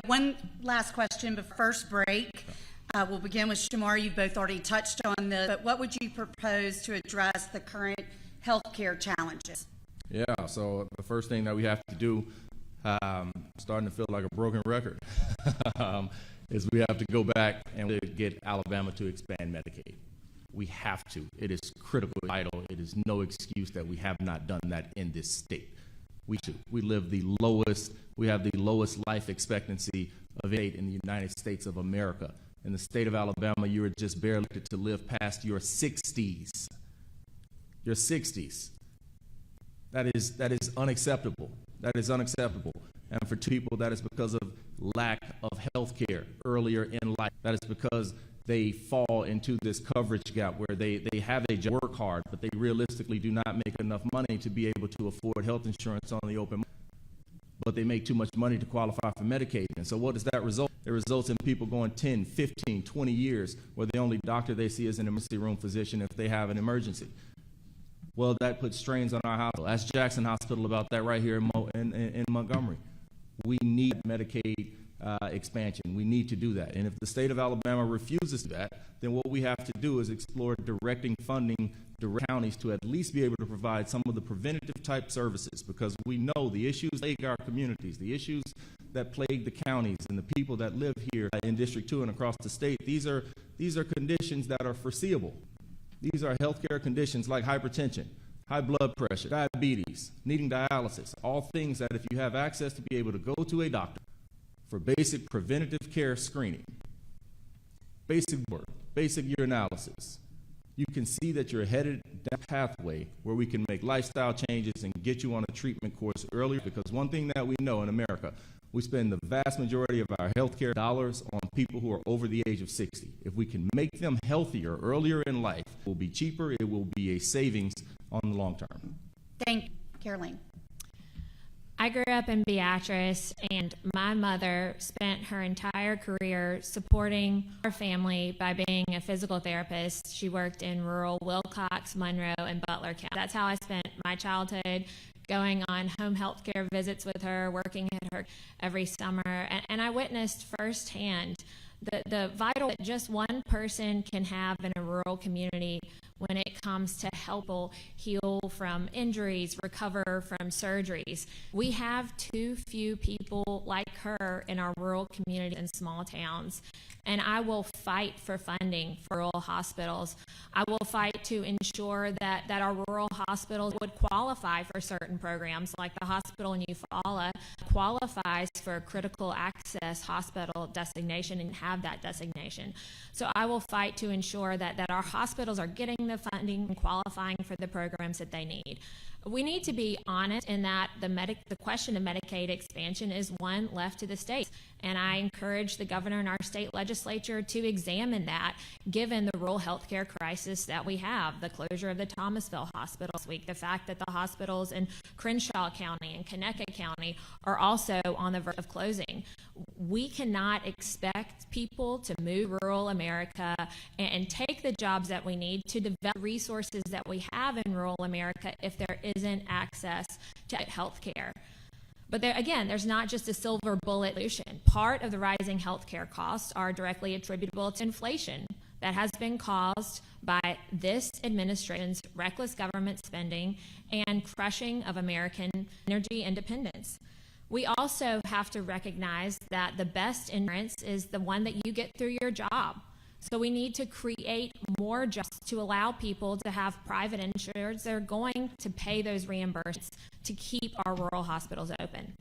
one last question, but first break. We'll begin with Shamar. You've both already touched on this, but what would you propose to address the current healthcare challenges? Yeah, so the first thing that we have to do, starting to feel like a broken record, is we have to go back and get Alabama to expand Medicaid. We have to. It is critical, vital. It is no excuse that we have not done that in this state. We have the lowest life expectancy of any state in the United States of America. In the state of Alabama, you are just barely to live past your 60s. Your 60s. That is unacceptable. That is unacceptable. And for two people, that is because of lack of health care earlier in life. That is because they fall into this coverage gap where they have a job, work hard, but they realistically do not make enough money to be able to afford health insurance on the open market. But they make too much money to qualify for Medicaid. And so what does that result? It results in people going 10, 15, 20 years where the only doctor they see is an emergency room physician if they have an emergency. Well, that puts strains on our hospital. Ask Jackson Hospital about that right here in Montgomery. We need Medicaid expansion. We need to do that. And if the state of Alabama refuses that, then what we have to do is explore directing funding direct counties to at least be able to provide some of the preventative type services, because we know the issues plague our communities, the issues that plague the counties and the people that live here in District 2 and across the state. These are conditions that are foreseeable. These are healthcare conditions like hypertension, high blood pressure, diabetes, needing dialysis, all things that if you have access to be able to go to a doctor for basic preventative care screening, basic work, basic urinalysis, you can see that you're headed down a pathway where we can make lifestyle changes and get you on a treatment course earlier, because one thing that we know in America, we spend the vast majority of our healthcare dollars on people who are over the age of 60. If we can make them healthier earlier in life, it will be cheaper, it will be a savings on the long term. Thank you. Caroline. I grew up in Beatrice, and my mother spent her entire career supporting our family by being a physical therapist. She worked in rural Wilcox, Monroe, and Butler County. That's how I spent my childhood, going on home health care visits with her, working at her every summer. And I witnessed firsthand the vital that just one person can have in a rural community when it comes to help people heal from injuries, recover from surgeries. We have too few people like her in our rural communities and small towns. And I will fight for funding for rural hospitals. I will fight to ensure that our rural hospitals would qualify for certain programs, like the hospital in Eufaula qualifies for critical access hospital designation and have that designation. So I will fight to ensure that our hospitals are getting the funding and qualifying for the programs that they need. We need to be honest in that the question of Medicaid expansion is one left to the states. And I encourage the governor and our state legislature to examine that, given the rural health care crisis that we have, the closure of the Thomasville Hospital this week, the fact that the hospitals in Crenshaw County and Conecuh County are also on the verge of closing. We cannot expect people to move rural America and take the jobs that we need to develop resources that we have in rural America if there isn't access to health care. But there's not just a silver bullet solution. Part of the rising healthcare costs are directly attributable to inflation that has been caused by this administration's reckless government spending and crushing of American energy independence. We also have to recognize that the best insurance is the one that you get through your job. So we need to create more jobs to allow people to have private insurance. They're going to pay those reimbursements to keep our rural hospitals open.